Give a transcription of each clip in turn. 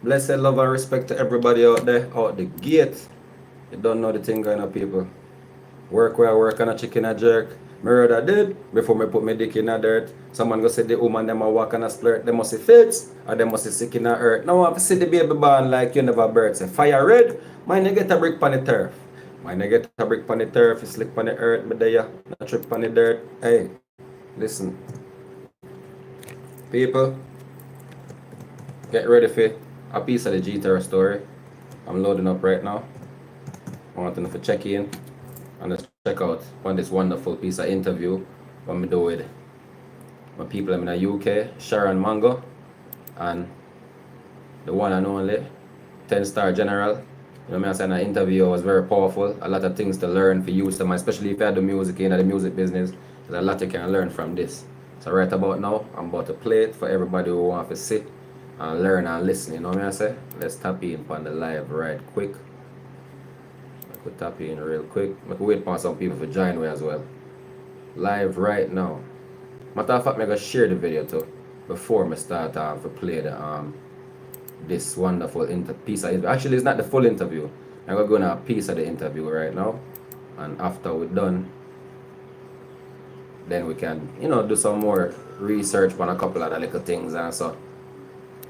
Blessed love and respect to everybody out there, out the gate. You don't know the thing going on, people. Work where I work and a chicken a jerk. Me rather dead before me put my dick in a dirt. Someone go say the woman them a walk and a splurt. They must see fits or they must see sick in a earth. Now I have to see the baby born like you never birth. Say fire red, mine they get a brick on the turf. Mine they get a brick on the turf, it's slick on the earth, but they a trip on the dirt. Hey, listen. People, get ready for a piece of the G-Terra story. I'm loading up right now. I want them to check in and let's check out on this wonderful piece of interview what me do with my people in the UK, Sharon Mango, and the one and only 10-star general. You know, me I said an interview was very powerful. A lot of things to learn for use them, especially if you have the music in the music business. There's a lot you can learn from this. So right about now, I'm about to play it for everybody who wants to sit and learn and listen. You know what I say? Let's tap in on the live right quick. I could tap in real quick. I could wait for some people to join me as well. Live right now. Matter of fact, I'm gonna share the video too before I start to play the this wonderful piece of interview. Actually, it's not the full interview. I'm gonna go on a piece of the interview right now, and after we're done, then we can, you know, do some more research on a couple of the little things and so.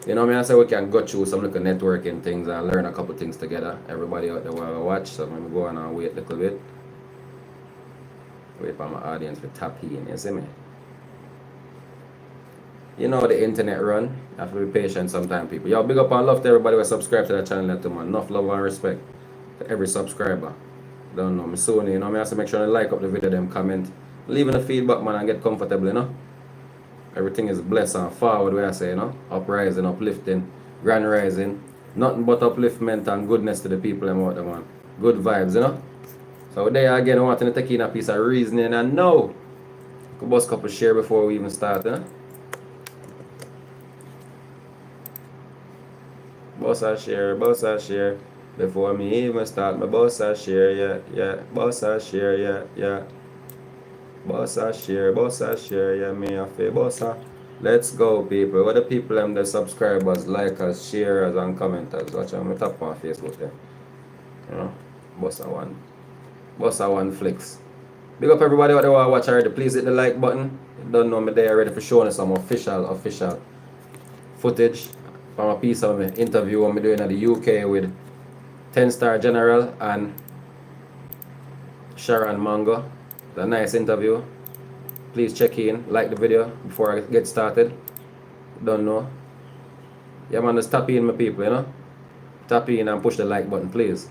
You know what I mean? So we can go through some little networking things and learn a couple things together. Everybody out there will watch, so I'm gonna go on and wait a little bit. Wait for my audience to tap in, you see me? You know the internet run. You have to be patient sometimes, people. Yo, big up and love to everybody who subscribe to the channel too, man. Enough love and respect to every subscriber. Don't know me soon, you know me. I have to make sure to like up the video, them comment. Leaving a feedback, man, and get comfortable, you know. Everything is blessed and forward, where I say, you know. Uprising, uplifting, grand rising. Nothing but upliftment and goodness to the people them out there, man. Good vibes, you know. So there again, I want to take in a piece of reasoning and know. Could bust a couple share before we even start, you know. Boss a share. Before me even start, my boss a share, yeah. Boss a share, yeah. Boss a share, yeah. Me a fa boss a. Let's go, people. What the people them the subscribers, likers, sharers, and commenters. Watch out, me tap on Facebook there. You know, boss a one flicks. Big up everybody out there who watch already. Please hit the like button. You don't know me there already for showing some official footage from a piece of an interview I'm doing at the UK with 10-star general and Sharon Mango. It's a nice interview. Please check in, like the video before I get started. Don't know. Yeah, man, just tap in, my people, you know. Tap in and push the like button, please.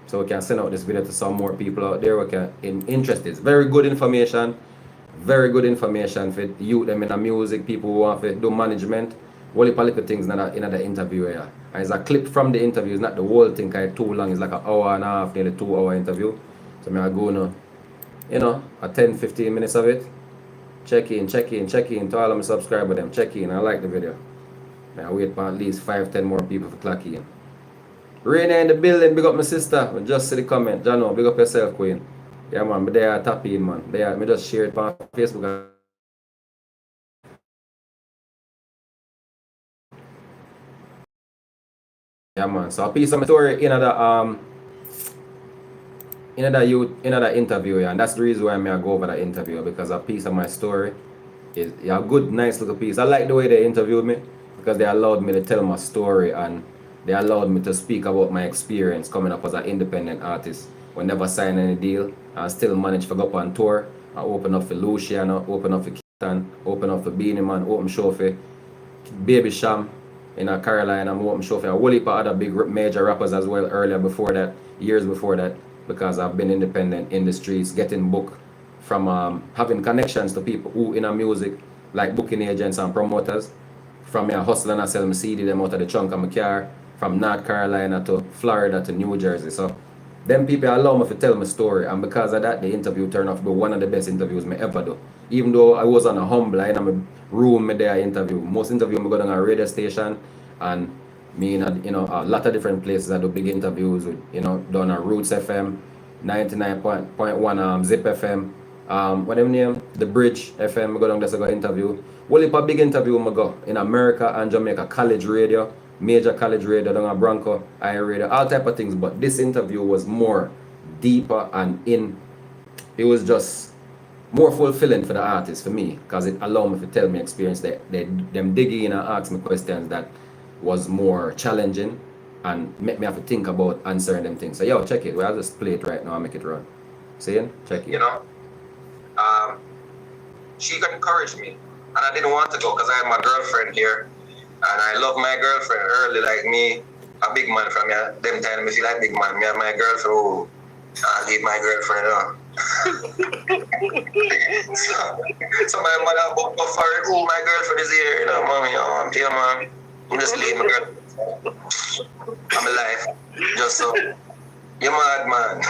So we can send out this video to some more people out there who can interested. Very good information. Very good information for you, them in the music, people who want to do management. Whole heap of little things in the interview here. And it's a clip from the interview, it's not the whole thing, because it's too long, it's like an hour and a half, nearly 2-hour interview. So I'm going to, you know, a 10-15 minutes of it. Check in to all of my subscribers, them. Check in, I like the video. I wait for at least 5-10 more people for clock in. Raina in the building, big up my sister. I just see the comment. Jano, big up yourself, Queen. Yeah, man, but they are tap in, man. They are, me just share it on Facebook. Yeah, man. So a piece of my story in another interview, yeah, and that's the reason why I go over that interview, because a piece of my story is a good, nice little piece. I like the way they interviewed me because they allowed me to tell my story and they allowed me to speak about my experience coming up as an independent artist. We never signed any deal. I still managed to go up on tour. I open up for Luciano, open up for Keaton, open up for Beanie Man, open show for Baby Sham in Carolina. I'm open show for a whole heap of other big major rappers as well earlier before that, years before that, because I've been independent in the streets, getting booked from having connections to people who in a music, like booking agents and promoters. From me hustling and selling CD them out of the trunk of my car, from North Carolina to Florida to New Jersey. So them people allow me to tell my story, and because of that, the interview turned out to be one of the best interviews me ever do. Even though I was on a humble, in my room me there interview. Most interview me go down a radio station, and me in a lot of different places. I do big interviews with, down at Roots FM, 99.1 Zip FM, what them name? The Bridge FM, I go down there to go interview. Well, if a big interview I go in America and Jamaica, college radio, major college radio, down at Bronco, I radio, all type of things. But this interview was more deeper and it was just more fulfilling for the artist, for me, because it allowed me to tell me experience them digging in and ask me questions that was more challenging and make me have to think about answering them things. So yo, check it. I'll just play it right now and make it run. See it? Check it. You know, she encouraged me, and I didn't want to go because I had my girlfriend here, and I love my girlfriend early, like me, a big man from me. Them time me feel like big man. Me and my girlfriend, oh, I leave my girlfriend on. so my mother booked up for it. Oh, my girlfriend is here. You know, mommy, I'm here, man. I'm just leaving my girlfriend. I'm alive. Just so. You're mad, man.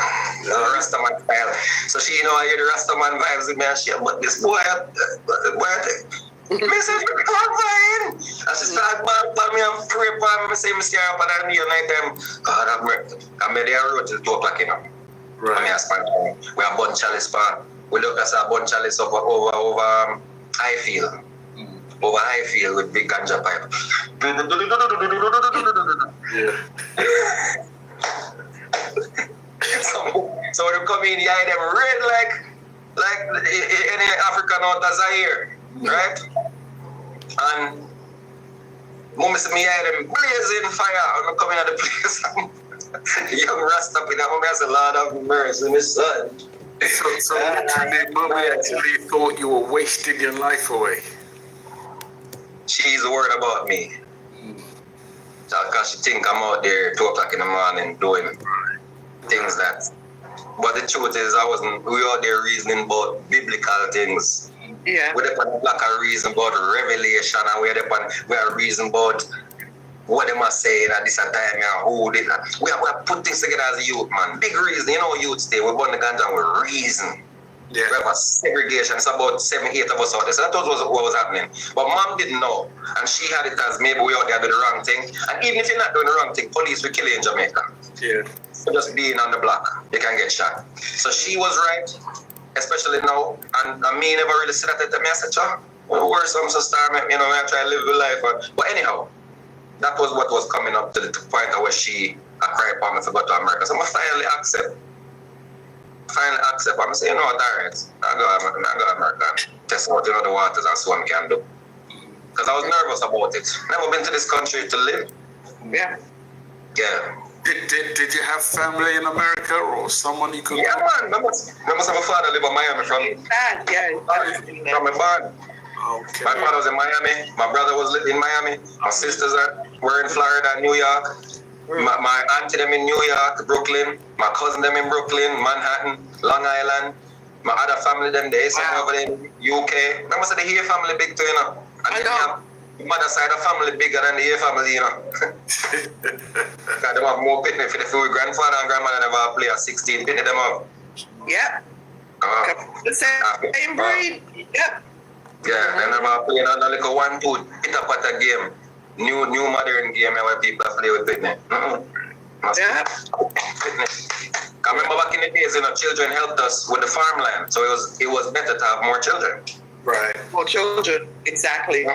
Rastaman style. So she, you know, I hear the Rastaman vibes with me and she, but this boy, me say, I'm fine. And she started bad me and pray for me, say, me stay up and I night time. God, I'm working. I'm there road till 2 o'clock, you know. Right. We have Bun Chalice Park. We look at a Bun Chalice over Highfield. Over Highfield with big ganja pipe. Yeah. so when you come in, you hear them red like any African out of Zaire, right? And when me hear them blazing fire, when I come in at the place, young Rasta in that moment has a lot of mercy in his son. So literally, Mommy actually thought you were wasting your life away. She's worried about me. Because she think I'm out there 2 o'clock in the morning doing things that. But the truth is, we were out there reasoning about biblical things. Yeah. We're upon black and reason about revelation, and we are reason about what they must say at this time and who did that. We have put things together as a youth, man. Big reason, you know, youth stay. We're born the ganja and we reason. Yeah. We have a segregation. It's about 7, 8 of us out there. So that was what was happening. But mom didn't know. And she had it as maybe we out there doing the wrong thing. And even if you're not doing the wrong thing, police will kill you in Jamaica. Yeah. So just being on the block, you can get shot. So she was right, especially now. And me never really said that to me. I said, where's some star, you know, I try to live the life. But anyhow, that was what was coming up to the point where she cried for me to go to America. So I finally accept. I'm saying, no, direct. I go to America and test out, you know, the waters and see what I can do. Because I was nervous about it. Never been to this country to live. Yeah. Yeah. Did you have family in America or someone you could? Yeah, man. I must have a father live in Miami from. From my barn. Okay. My father was in Miami. My brother was in Miami. My sisters were in Florida, New York. My auntie them in New York, Brooklyn. My cousin them in Brooklyn, Manhattan, Long Island. My other family them, they over there in UK. I must say the here family big too, you know. And I know. The mother side of family bigger than the here family, you know. Because they have more pitney for the grandfather and grandmother never play a 16 pitney them have. Yeah. The same breed. Yeah. Yeah, they never play another little 1-2 hit up at a game. New modern game where people play with pitney. Yeah. I remember back in the days, you know, children helped us with the farmland, so it was better to have more children. Right. More children, exactly.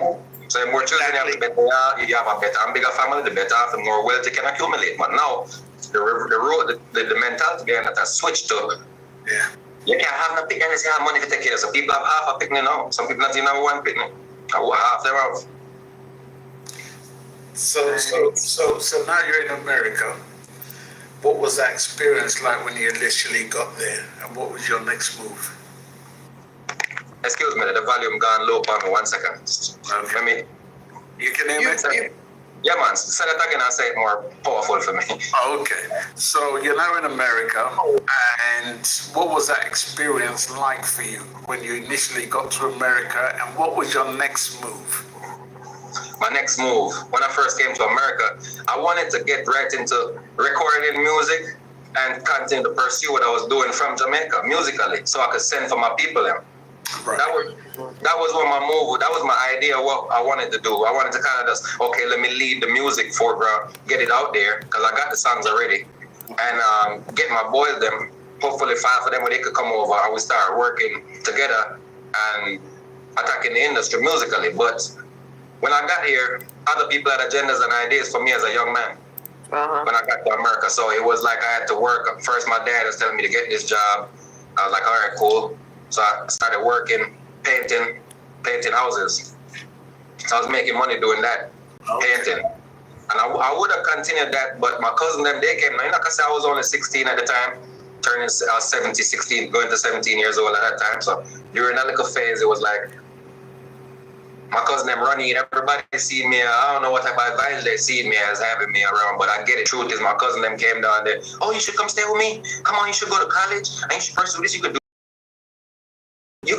So the more children you have, the better you have a better and bigger family, the better, the more wealth you can accumulate. But now, the mentality behind that has switched to. Yeah. You can't have no picnic unless you have money to take care of. So people have half a picnic now. Some people not even have one picnic. Half them have. So now you're in America. What was that experience like when you initially got there, and what was your next move? Excuse me, the volume gone low for me 1 second. Okay. You can hear me? Yeah, man. Say that again and say it more powerful for me. Okay. So you're now in America, and what was that experience like for you when you initially got to America, and what was your next move? My next move, when I first came to America, I wanted to get right into recording music and continue to pursue what I was doing from Jamaica musically, so I could send for my people there. Right. That was what my move. That was my idea. What I wanted to do. I wanted to kind of just let me lead the music foreground, get it out there because I got the songs already, and get my boys them. Hopefully 5 of them when they could come over and we start working together and attacking the industry musically. But when I got here, other people had agendas and ideas for me as a young man. When I got to America, so it was like I had to work. First, my dad was telling me to get this job. I was like, all right, cool. So I started working, painting houses. So I was making money doing that, painting. And I would have continued that, but my cousin them, they came. Like I said, I was only 16 at the time, turning 16, going to 17 years old at that time. So during that little phase, it was like, my cousin them running, everybody see me. I don't know what type of advice they see me as having me around, but I get it. Truth is, my cousin them came down there. Oh, you should come stay with me. Come on, you should go to college. And you should pursue this. You could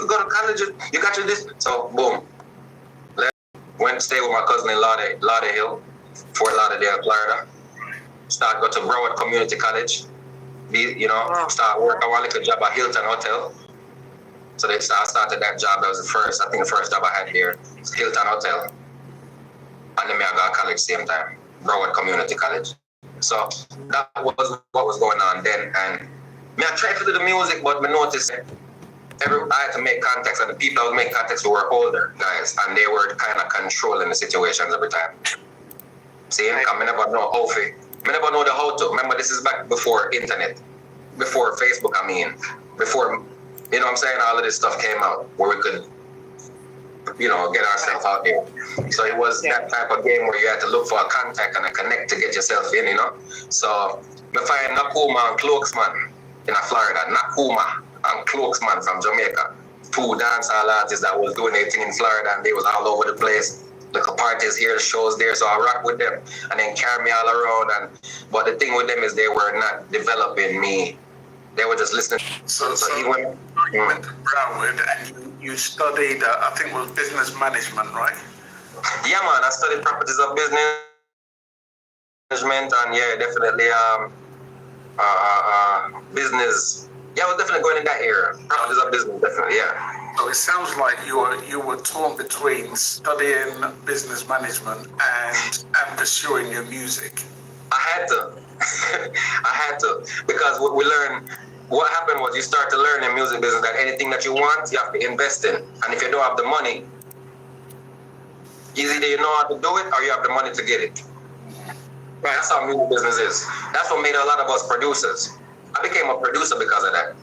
go to college. You got your this. So boom, went to stay with my cousin in Lauderdale, Fort Lauderdale, Florida. Start go to Broward Community College. Start work. I want a job at Hilton Hotel. So I started that job. That was I think the first job I had here, Hilton Hotel. And then I got to college same time, Broward Community College. So that was what was going on then. And I tried to do the music, but I noticed I had to make contacts, and the people I would make contacts with were older guys, and they were kind of controlling the situations every time. See, I never know how to. I never know the how to. Remember, this is back before internet, before Facebook, before... You know what I'm saying? All of this stuff came out where we could, get ourselves out there. So it was that type of game where you had to look for a contact and a connect to get yourself in, So we find Nakuma and Cloaksman in Florida. Nakuma and Cloaksman from Jamaica. Two dancehall artists that was doing their thing in Florida, and they was all over the place. The parties here, the shows there, so I rock with them. And then carry me all around. But the thing with them is they were not developing me. They were just listening. So you went to Broward and you studied, I think it was business management, right? Yeah, man. I studied properties of business management, and definitely business. Yeah, I was definitely going in that area. Properties of business, definitely, yeah. So it sounds like you were torn between studying business management and pursuing your music. I had to, because what we learned. What happened was you start to learn in music business that anything that you want, you have to invest in. And if you don't have the money, either you know how to do it or you have the money to get it. Right. That's how music business is. That's what made a lot of us producers. I became a producer because of that.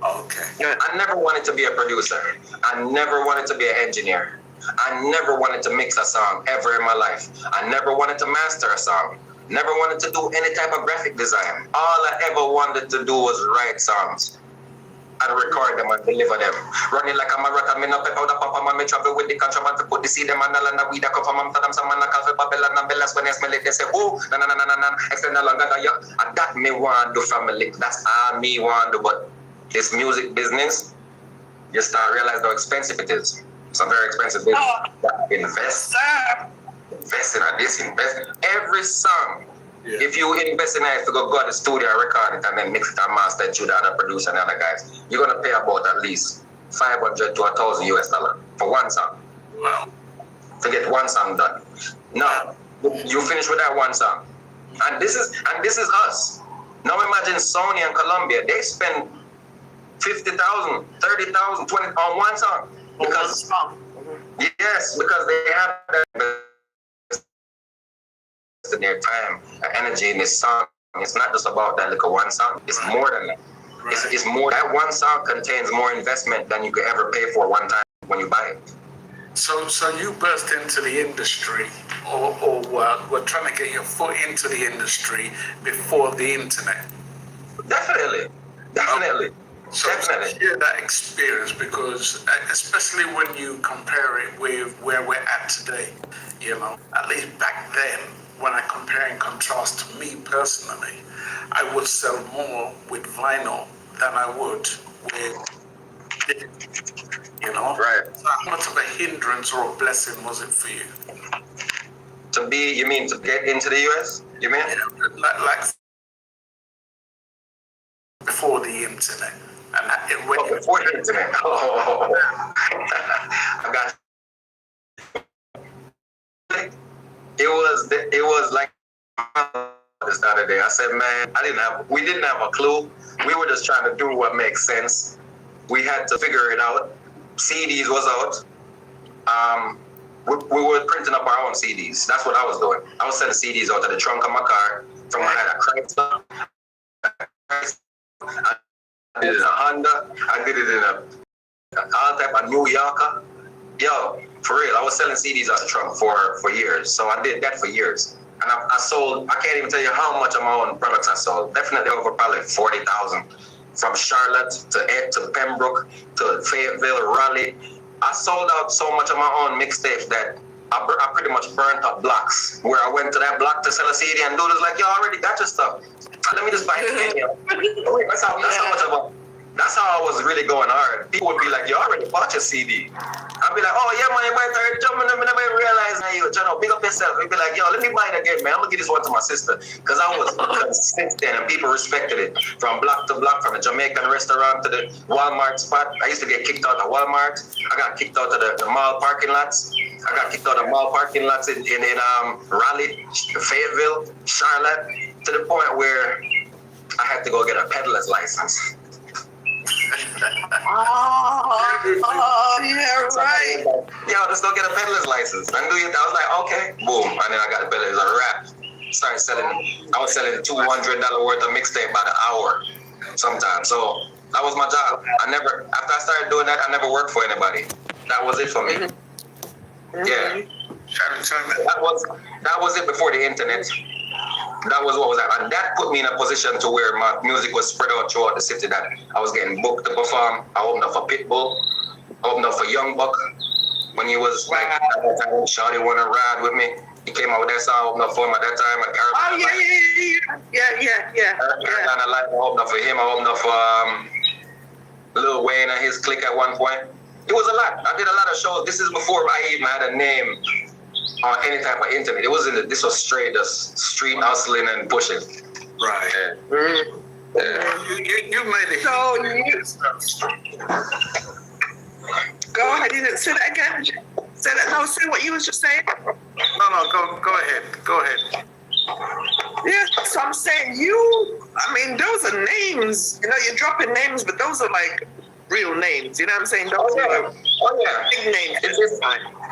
Okay. I never wanted to be a producer. I never wanted to be an engineer. I never wanted to mix a song ever in my life. I never wanted to master a song. Never wanted to do any type of graphic design. All I ever wanted to do was write songs and record them and deliver them. Running like a marathon, me no pep out the papa man, me travel with the contraband to put the seed them and all and the weed that come from Amsterdam, some man a call for Babylon and Bellas when they smell it, they say, oh, na, extend the longer than you. And that me want to do family. That's all me want to do. But this music business, you start realize how expensive it is. It's a very expensive business. Invest in this, invest in every song. Yeah. If you invest in it to go to the studio and record it and then mix it and master it to the other producer and the other guys, you're gonna pay about at least $500 to $1,000 for one song. Wow. To get one song done. Now you finish with that one song, and this is us. Now imagine Sony and Columbia, they spend $50,000, $30,000, $20,000 on one song because because they have that. In their time and energy in this song. It's not just about that little one song. It's more than that. Right. It's more. That one song contains more investment than you could ever pay for one time when you buy it. So you burst into the industry, or were trying to get your foot into the industry before the internet. Definitely. So share that experience, because especially when you compare it with where we're at today, at least back then, when I compare and contrast to me personally, I would sell more with vinyl than I would with, Right. So how much of a hindrance or a blessing was it for you? You mean to get into the US? You mean? Like before the internet. Before the internet. I got it was like this other day. I said, man, we didn't have a clue. We were just trying to do what makes sense. We had to figure it out. CDs was out. we were printing up our own CDs. That's what I was doing. I was sending CDs out of the trunk of my car from I had a Chrysler. I did it in a Honda. I did it in all type of New Yorker. Yo, for real, I was selling CDs out the trunk for years. So I did that for years. And I sold, I can't even tell you how much of my own products I sold. Definitely over probably 40,000. From Charlotte to Pembroke to Fayetteville, Raleigh. I sold out so much of my own mixtapes that I pretty much burnt up blocks. Where I went to that block to sell a CD and dude was like, yo, I already got your stuff. Let me just buy it. That's how I was really going hard. People would be like, yo, I already bought your CD. I'd be like, oh yeah, man, you might start jumping up and never realize now you trying to pick up yourself. You'd be like, yo, let me buy it again, man. I'm gonna give this one to my sister. Cause I was consistent and people respected it. From block to block, from a Jamaican restaurant to the Walmart spot. I used to get kicked out of Walmart. I got kicked out of the mall parking lots. I got kicked out of mall parking lots in Raleigh, Fayetteville, Charlotte, to the point where I had to go get a peddler's license. Yeah, right. Yo, let's go get a peddler's license. And I was like, okay, boom. And then I got a peddler's wrap. Started selling. I was selling $200 worth of mixtape by the hour sometimes. So that was my job. After I started doing that, I never worked for anybody. That was it for me. Yeah. That was it before the internet. That was what was that. And that put me in a position to where my music was spread out throughout the city, that I was getting booked to perform. I opened up for Pitbull. I opened up for Young Buck. When he was like, Shawty wanna ride with me. He came out with that song, I opened up for him at that time at Carolina. Carolina Life, I opened up for him. I opened up for Lil Wayne and his clique at one point. It was a lot. I did a lot of shows. This is before I even had a name on any type of internet. It wasn't. This was straight just street hustling and pushing. Right. Yeah. You made it. So go ahead. You didn't say that again. Say that. No, say what you was just saying. No. Go ahead. Go ahead. Yeah. So I'm saying those are names. You're dropping names, but those are like real names. You know what I'm saying? Those are big names.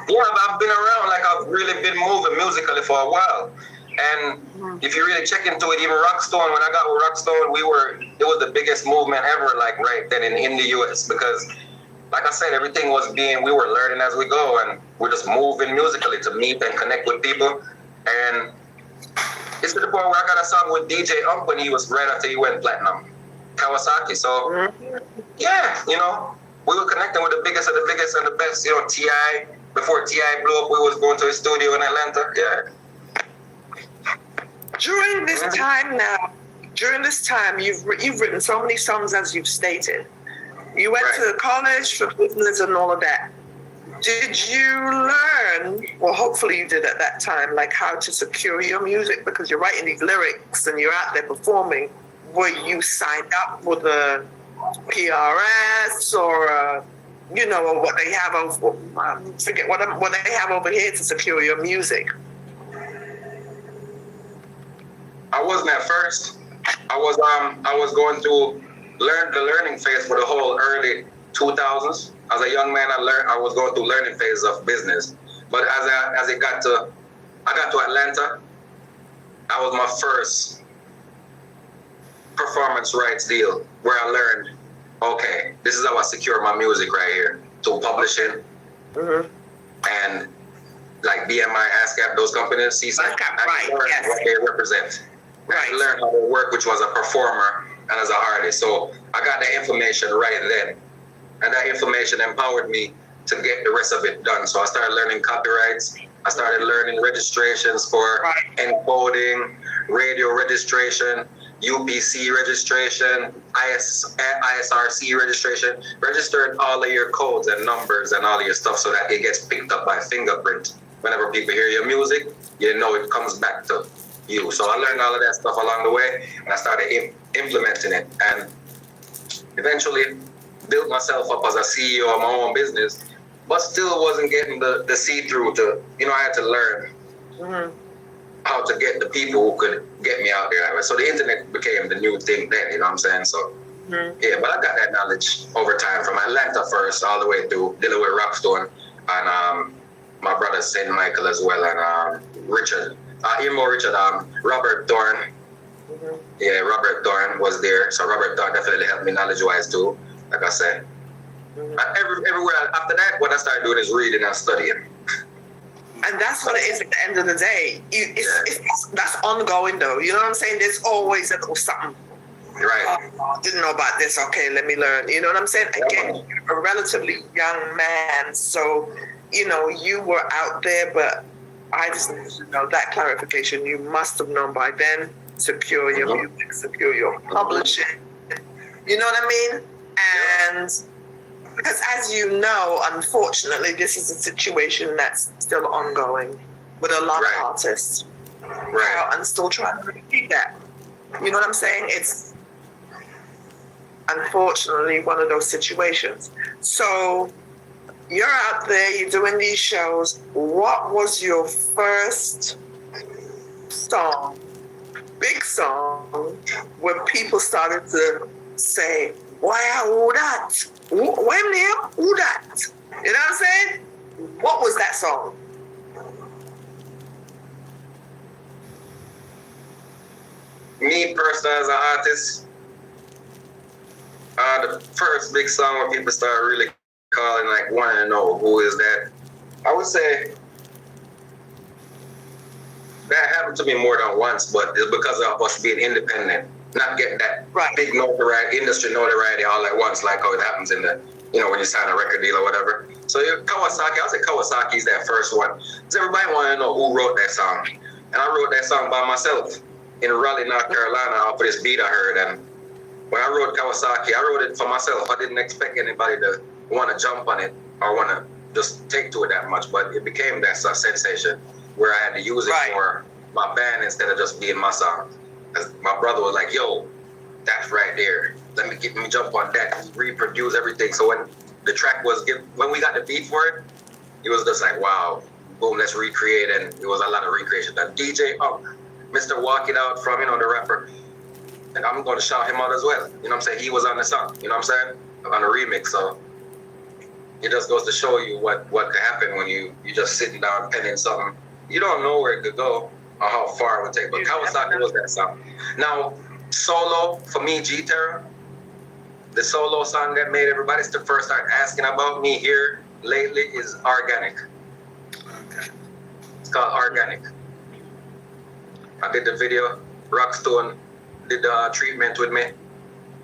Yeah, I've been around, like I've really been moving musically for a while. And if you really check into it, even Rockstone, when I got with Rockstone, it was the biggest movement ever, like right then in the US, because like I said, everything we were learning as we go, and we're just moving musically to meet and connect with people. And it's to the point where I got a song with DJ when he was right after he went platinum, Kawasaki. So yeah, we were connecting with the biggest of the biggest and the best, T.I. Before T.I. blew up, we was going to a studio in Atlanta. Yeah. During this time, you've written so many songs, as you've stated. You went to college for business and all of that. Did you learn, well, hopefully you did at that time, like how to secure your music, because you're writing these lyrics and you're out there performing? Were you signed up with a PRS or or what they have over, forget what they have over here to secure your music? I wasn't at first. I was going through the learning phase for the whole early 2000s. As a young man, I was going through learning phases of business. But as I got to Atlanta, that was my first performance rights deal, where I learned, okay, this is how I secure my music right here, to publishing, and like BMI, ASCAP, those companies, CSAC, what they represent. I learned how to work, which was a performer and as an artist. So I got the information right then, and that information empowered me to get the rest of it done. So I started learning copyrights. I started learning registrations for encoding, radio registration, UPC registration, ISRC registration, registered all of your codes and numbers and all of your stuff so that it gets picked up by fingerprint. Whenever people hear your music, it comes back to you. So I learned all of that stuff along the way, and I started implementing it, and eventually built myself up as a CEO of my own business, but still wasn't getting the see-through to, I had to learn how to get the people who could get me out there. So the internet became the new thing then, you know what I'm saying? So, yeah, but I got that knowledge over time, from Atlanta first, all the way through dealing with Rockstone, and my brother Saint Michael as well, and Richard, even more Richard, Robert Dorn. Yeah, Robert Dorn was there, so Robert Dorn definitely helped me knowledge-wise too, like I said. And everywhere after that, what I started doing is reading and studying. And that's what it is at the end of the day. That's ongoing though. You know what I'm saying? There's always a little something. Right. Oh, didn't know about this. Okay, let me learn. You know what I'm saying? Again, you're a relatively young man, so you were out there, but I just need to know that clarification. You must have known by then. Secure your music, secure your publishing. You know what I mean? And because as you know, unfortunately, this is a situation that's still ongoing with a lot of artists. Right. And still trying to repeat that. You know what I'm saying? It's unfortunately one of those situations. So you're out there, you're doing these shows. What was your first song, big song, where people started to say, wow, who that? When name? Who that? You know what I'm saying? What was that song? Me personally as an artist, the first big song where people start really calling, like, wanting to know who is that, I would say that happened to me more than once, but it's because of us being independent, not getting that big notoriety, industry notoriety all at once, like how it happens in the, when you sign a record deal or whatever. So Kawasaki, I'll say Kawasaki's that first one. Because everybody want to know who wrote that song. And I wrote that song by myself in Raleigh, North Carolina, off of this beat I heard. And when I wrote Kawasaki, I wrote it for myself. I didn't expect anybody to want to jump on it or want to just take to it that much, but it became that sensation where I had to use it for my band instead of just being my song. Because my brother was like, yo, that's right there. Let me jump on that, reproduce everything. So when the track was when we got the beat for it, it was just like, wow, boom, let's recreate. And it was a lot of recreation. The DJ, Mr. Walk It Out from, the rapper, and I'm going to shout him out as well. You know what I'm saying? He was on the song, you know what I'm saying? On the remix. So it just goes to show you what could happen when you just sitting down penning something. You don't know where it could go or how far it would take, but Kawasaki was that song. Now, solo, for me, G-Terra, the solo song that made everybody to first start asking about me here lately is Organic. Okay. It's called Organic. I did the video, Rockstone did the treatment with me,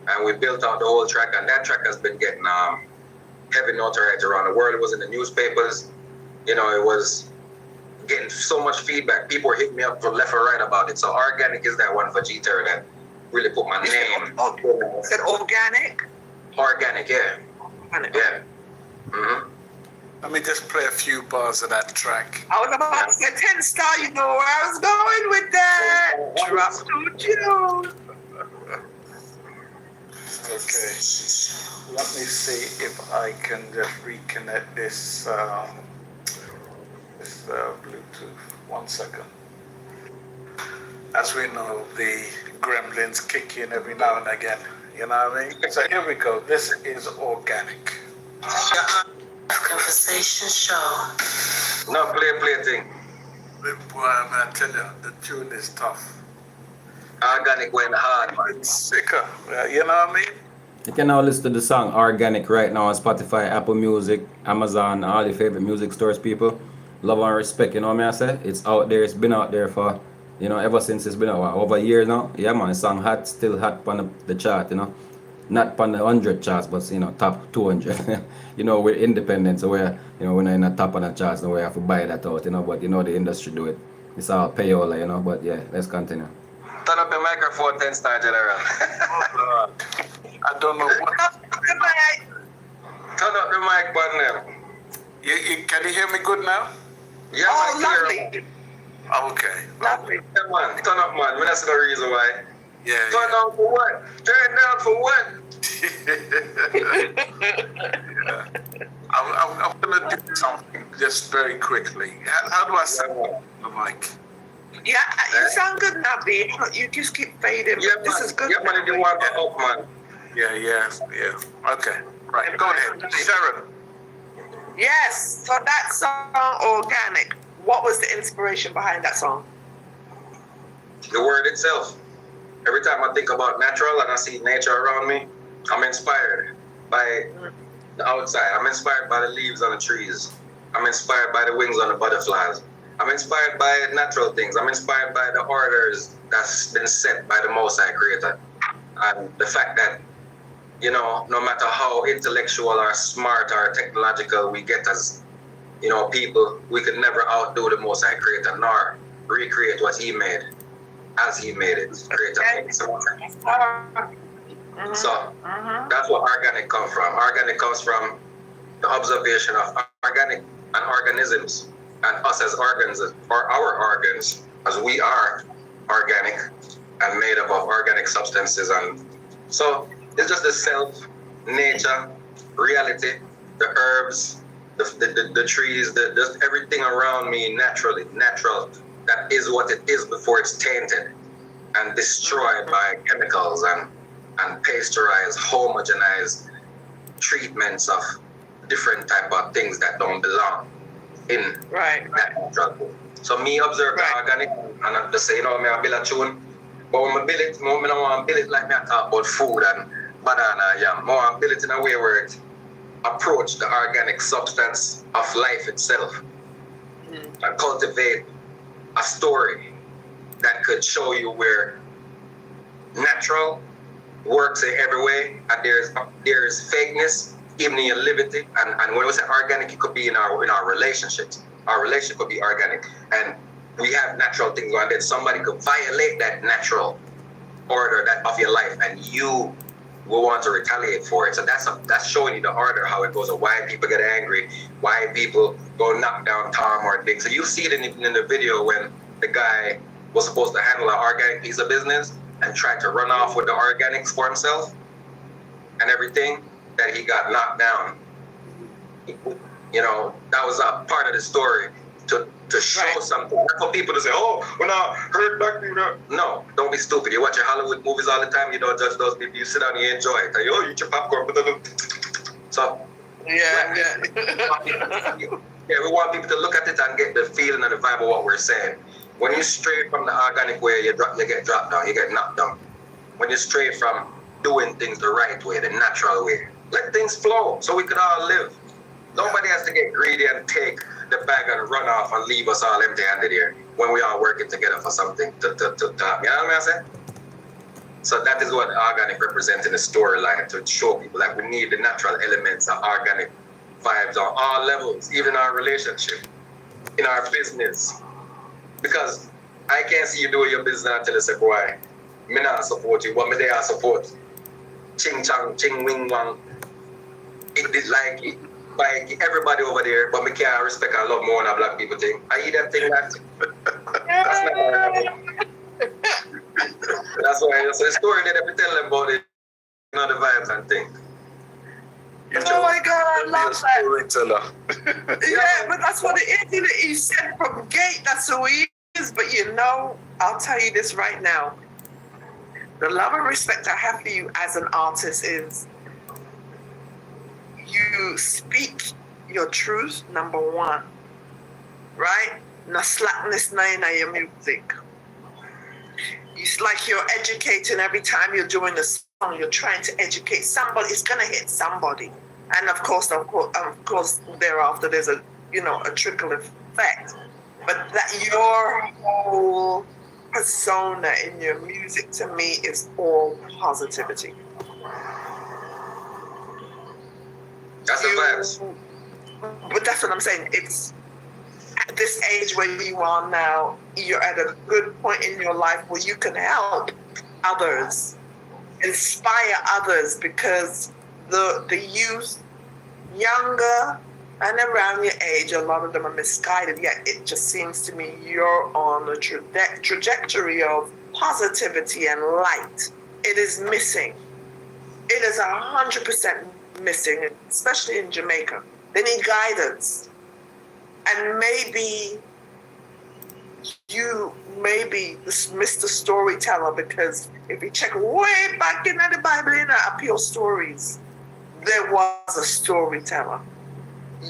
and we built out the whole track, and that track has been getting heavy notoriety around the world. It was in the newspapers, it was getting so much feedback. People were hitting me up from left and right about it. So Organic is that one for G-Terra that really put my name. Is it Organic? Organic, yeah. Organic. Yeah. Mm-hmm. Let me just play a few bars of that track. I was about to say 10 star, you know where I was going with that. Drop to June. Okay. Let me see if I can just reconnect this Bluetooth. 1 second. As we know, the gremlins kick in every now and again. You know what I mean? So here we go. This is Organic. Conversation show. No, play thing. Boy, I tell you, the tune is tough. Organic went hard, man. It's sicker. You know what I mean? You can now listen to the song Organic right now on Spotify, Apple Music, Amazon, all your favorite music stores, people. Love and respect, you know what I say? It's out there, it's been out there for, ever since it's been out, over a year now. Yeah, man, the song hot, still hot on the chart, Not on the 100 charts, but, top 200. We're independent, so we're not in the top on the charts, so we have to buy that out, but the industry do it. It's all payola, but yeah, let's continue. Turn up the microphone, 10 star general. I don't know what. Turn up the mic button there. Can you hear me good now? Yeah, lovely. Okay. Lovely. Come on, turn up, man. That's the reason why. Yeah. Turn down for what? Turn down for what? Yeah. I'm going to do something just very quickly. How do I sound on the mic? Yeah, you sound good now, B. You just keep fading. Yeah, this man. is good. Yeah, man, you want to up, man. Yeah. Okay. Right, go ahead. Sharon. Yes. So that song, Organic, what was the inspiration behind that song? The word itself. Every time I think about natural and I see nature around me, I'm inspired by the outside. I'm inspired by the leaves on the trees. I'm inspired by the wings on the butterflies. I'm inspired by natural things. I'm inspired by the orders that's been set by the Most High Creator. And the fact that, you know, no matter how intellectual or smart or technological we get as, you know, people, we could never outdo the Most High Creator nor recreate what He made as He made it. Creator. So that's what organic comes from. Organic comes from the observation of organic and organisms and us as organs, or our organs, as we are organic and made up of organic substances. And so it's just the self, nature, reality, the herbs, the trees, just everything around me natural. That is what it is before it's tainted and destroyed by chemicals and pasteurized, homogenized treatments of different type of things that don't belong in that natural. So me observe the organic and I just say, you know, me I build a tune, but when I build it, I don't want to build it like me I talk about food and banana yam. I want to build it in a way where it approach the organic substance of life itself and cultivate a story that could show you where natural works in every way and there's fakeness even in your liberty, and when we say organic, it could be in our relationships. Our relationship could be organic, and we have natural things going. Then somebody could violate that natural order that of your life, and you will want to retaliate for it. So that's showing you the order, how it goes, or why people get angry, why people go knock down Tom or Dick. So you see it in the video when the guy was supposed to handle an organic piece of business and tried to run off with the organics for himself and everything, that he got knocked down. You know, that was a part of the story to show something. Not for people to say, oh, when I heard black people. No, don't be stupid. You watch your Hollywood movies all the time, you don't judge those people. You sit down and you enjoy it. Like, oh, you eat your popcorn. So, yeah, we want people to look at it and get the feeling and the vibe of what we're saying. When you stray from the organic way, you get dropped down, you get knocked down. When you stray from doing things the right way, the natural way, let things flow so we could all live. Nobody has to get greedy and take the bag and run off and leave us all empty-handed here when we are working together for something to you know what I'm saying? So that is what organic represents in the storyline, to show people that we need the natural elements of organic vibes on all levels, even our relationship, in our business. Because I can't see you doing your business until you say, boy, me not support you, but me there support. Ching chang, ching wing wang. It did like everybody over there, but me can't respect and love more than a black people thing. I eat that thing that. That's not what that's why. So the story that I tell them about it, you know, the vibes and things. Oh my God, I love that. Storyteller. Yeah, but that's what it is. He said from gate, that's who he is. But you know, I'll tell you this right now. The love and respect I have for you as an artist is you speak your truth, number one, right? No slackness in your music. It's like you're educating every time you're doing a song. You're trying to educate somebody. It's gonna hit somebody, and of course, thereafter there's a trickle effect. But that your whole persona in your music to me is all positivity. That's the vibes. But that's what I'm saying. It's at this age where you are now, you're at a good point in your life where you can help others, inspire others, because the youth, younger and around your age, a lot of them are misguided. Yet it just seems to me you're on a trajectory of positivity and light. It is missing. It is 100% missing, especially in Jamaica. They need guidance. And maybe you this Mr. Storyteller, because if you check way back in the Bible, in the appeal stories, there was a storyteller.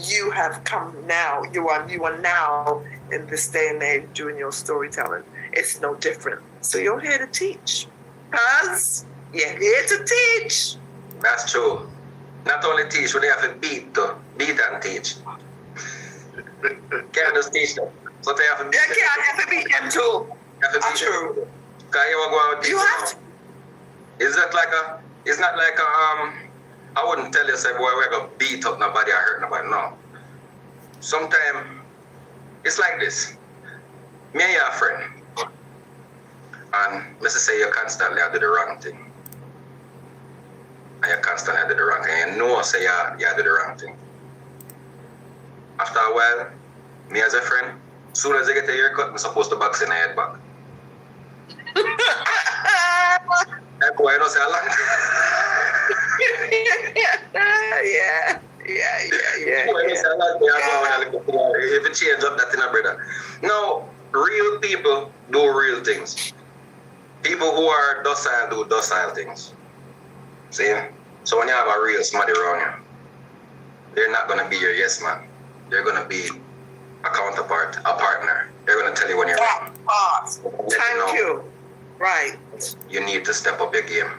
you have come now. You are now in this day and age doing your storytelling. It's no different. So you're here to teach. Cuz you're here to teach. That's true. Not only teach, we have to beat too. Beat and teach. Can't just teach them. So they have to beat them. Yeah, you have to beat them too. That's true. Because you go out You have to. It's not like I wouldn't tell you, say, boy, we're going to beat up nobody or hurt nobody. No. Sometimes, it's like this. Me and you are a friend. And let's just say you constantly do the wrong thing. And you constantly do the wrong thing. And you know, say you do the wrong thing. After a while, me as a friend, as soon as I get a haircut, I'm supposed to box in the head back. That boy, I don't say a lot. Yeah. If you change up that in a brother. Now, real people do real things. People who are docile do docile things. See? So when you have a real somebody around you, they're not going to be your yes man. They're going to be a counterpart, a partner. They're going to tell you when you're wrong. Thank you. Right. You need to step up your game.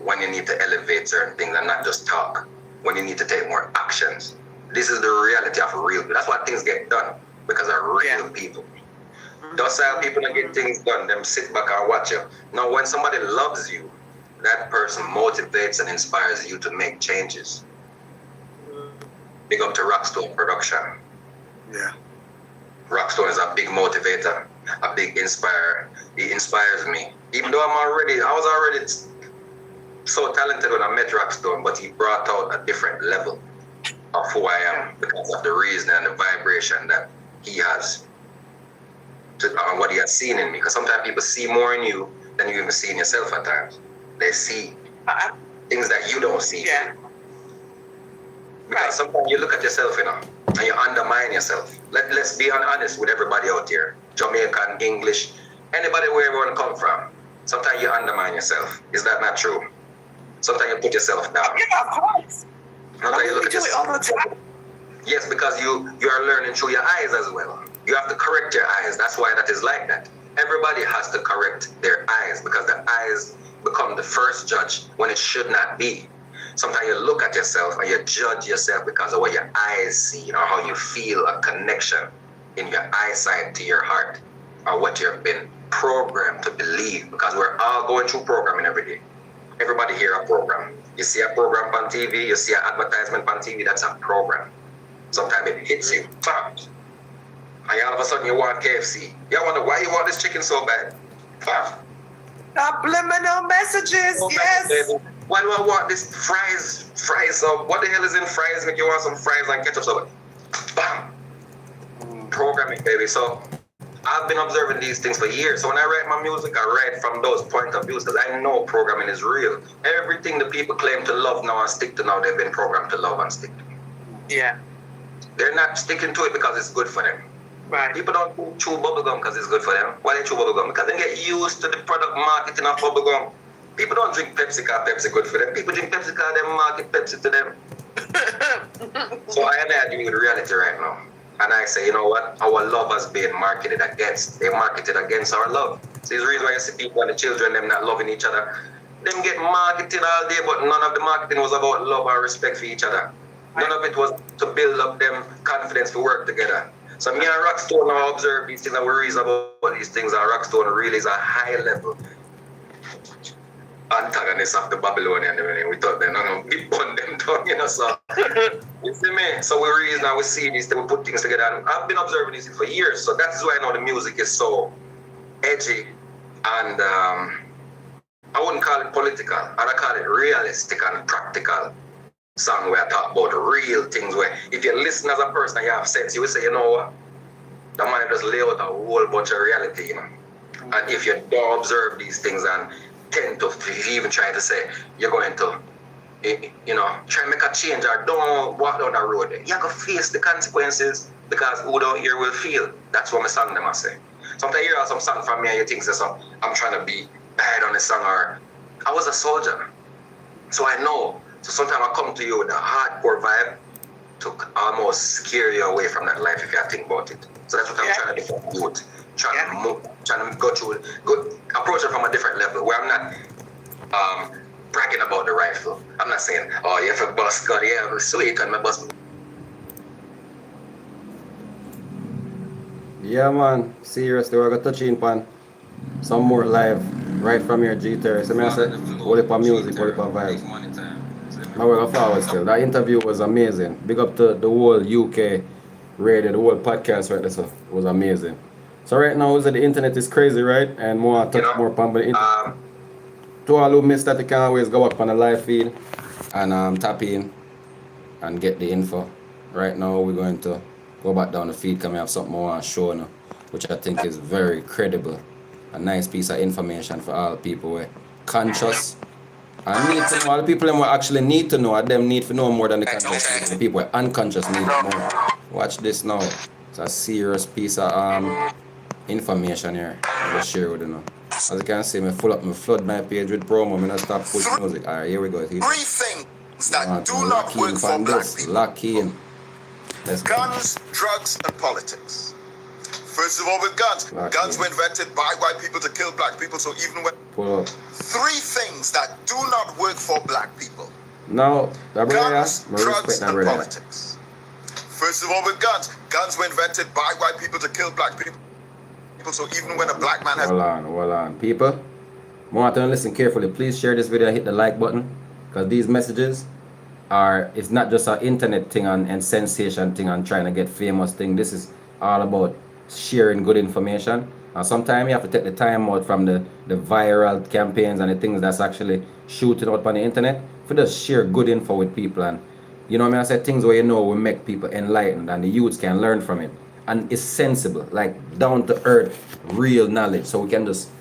When you need to elevate certain things and not just talk. When you need to take more actions. This is the reality of real people. That's why things get done. Because of real people. Docile people that get things done, them sit back and watch you. Now, when somebody loves you, that person motivates and inspires you to make changes. Big up to Rockstone Production. Yeah. Rockstone is a big motivator, a big inspirer. He inspires me. Even though I was already so talented when I met Rockstone, but he brought out a different level of who I am because of the reason and the vibration that he has. And what he has seen in me. Because sometimes people see more in you than you even see in yourself at times. They see things that you don't see. Yeah. Because sometimes you look at yourself, and you undermine yourself. Let's be honest with everybody out there. Jamaican, English, anybody where you want to come from. Sometimes you undermine yourself. Is that not true? Sometimes you put yourself down. Yeah, of course. Sometimes you look at do it all the time. Yes, because you are learning through your eyes as well. You have to correct your eyes. That's why that is like that. Everybody has to correct their eyes because the eyes become the first judge when it should not be. Sometimes you look at yourself and you judge yourself because of what your eyes see, or how you feel a connection in your eyesight to your heart, or what you've been programmed to believe. Because we're all going through programming every day. Everybody hear a program. You see a program on TV, you see an advertisement on TV, that's a program. Sometimes it hits you. Bam. And all of a sudden you want KFC. You wonder why you want this chicken so bad. Bam. Subliminal messages, yes. Why do I want this fries? What the hell is in fries? Make you want some fries and ketchup so bam. Programming, baby. So I've been observing these things for years. So when I write my music, I write from those point of views because I know programming is real. Everything the people claim to love now and stick to now, they've been programmed to love and stick to. Yeah. They're not sticking to it because it's good for them. Right. People don't chew bubblegum because it's good for them. Why they chew bubblegum? Because they get used to the product marketing of bubblegum. People don't drink Pepsi because Pepsi good for them. People drink Pepsi because they market Pepsi to them. So I deal with reality right now. And I say, you know what? Our love has been marketed against. They marketed against our love. So it's the reason why you see people and the children, them not loving each other. Them get marketed all day, but none of the marketing was about love or respect for each other. None of it was to build up them confidence to work together. So me and Rockstone now observe these things and we reason about these things, and Rockstone really is a high level antagonist of the Babylonian. We thought they we burn them down, so you see me? So we reason and we see these things, we put things together, and I've been observing these things for years. So that's why I know the music is so edgy, and I wouldn't call it political, I'd call it realistic and practical song where I talk about real things where if you listen as a person and you have sense, you will say, you know what, the man just lay out a whole bunch of reality, And if you don't observe these things and tend to even try to say you're going to, try and make a change or don't walk down that road, you have to face the consequences because who don't hear will feel. That's what my song them I say. Sometimes you hear some song from me and you think so, I'm trying to be bad on the song, or I was a soldier, so I know. So sometimes I come to you with a hardcore vibe to almost scare you away from that life if you think about it. So that's what I'm trying to do for youth. Trying to approach it from a different level where I'm not bragging about the rifle. I'm not saying, oh, you have a bust gun, yeah, sweet, and my bust. Yeah, man. Seriously, we're going to touch in on some more live right from your G-Terra. So I said, hold up on music, hold up on vibes. Now we're going forward still. That interview was amazing. Big up to the whole UK radio, the whole podcast right there. So it was amazing. So right now, the internet is crazy, right? And more touch more upon the internet. To all who missed that, you can always go up on the live feed and tap in and get the info. Right now, we're going to go back down the feed because we have something more to show now, which I think is very credible. A nice piece of information for all people who are conscious and need to know. All the people who actually need to know, them need to know more than the conscious people. The people who are unconscious need to know. Watch this now. It's a serious piece of information here. I'll just share with you now. As you can see, me flood my page with promo. Me not stop pushing music. Alright, here we go. 3 things that do not work for black people. Lock in. Guns, drugs, and politics. First of all, with guns. Guns were invented by white people to kill black people, so even when... 3 things that do not work for black people. Now, guns, drugs, and politics. First of all, with guns. Guns were invented by white people to kill black people. So even when a black man has... Hold on. People, I want to listen carefully. Please share this video and hit the like button. Because these messages are... It's not just an internet thing and sensation thing and trying to get famous thing. This is all about sharing good information. And sometimes you have to take the time out from the viral campaigns and the things that's actually shooting out on the internet. For just share good info with people. And you know what I mean? I said things where you know will make people enlightened and the youths can learn from it. And it's sensible, like down to earth, real knowledge. So we can just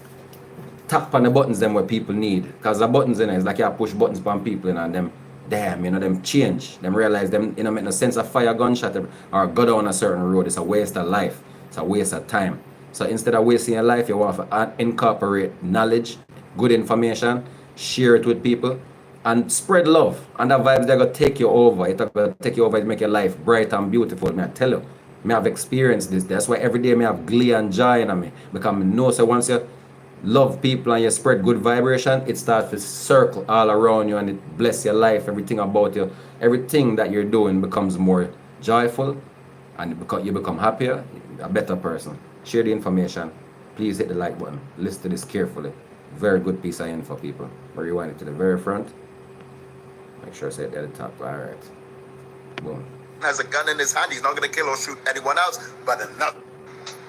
tap on the buttons them where people need. Because the buttons in it is like you push buttons upon people and them, damn, them change. Them realize them, make no sense of fire gunshot or go down a certain road. It's a waste of life. It's a waste of time. So instead of wasting your life, you want to incorporate knowledge, good information, share it with people, and spread love. And the vibes, they're going to take you over. It's going to take you over to make your life bright and beautiful. May I tell you. I have experienced this. That's why every day I have glee and joy in me. Because I know so once you love people and you spread good vibration, it starts to circle all around you and it bless your life, everything about you. Everything that you're doing becomes more joyful and you become happier, a better person. Share the information. Please hit the like button. Listen to this carefully. Very good piece of info, people. Rewind it to the very front. Make sure I say it at the top. Alright. Boom. Has a gun in his hand, he's not going to kill or shoot anyone else, but another.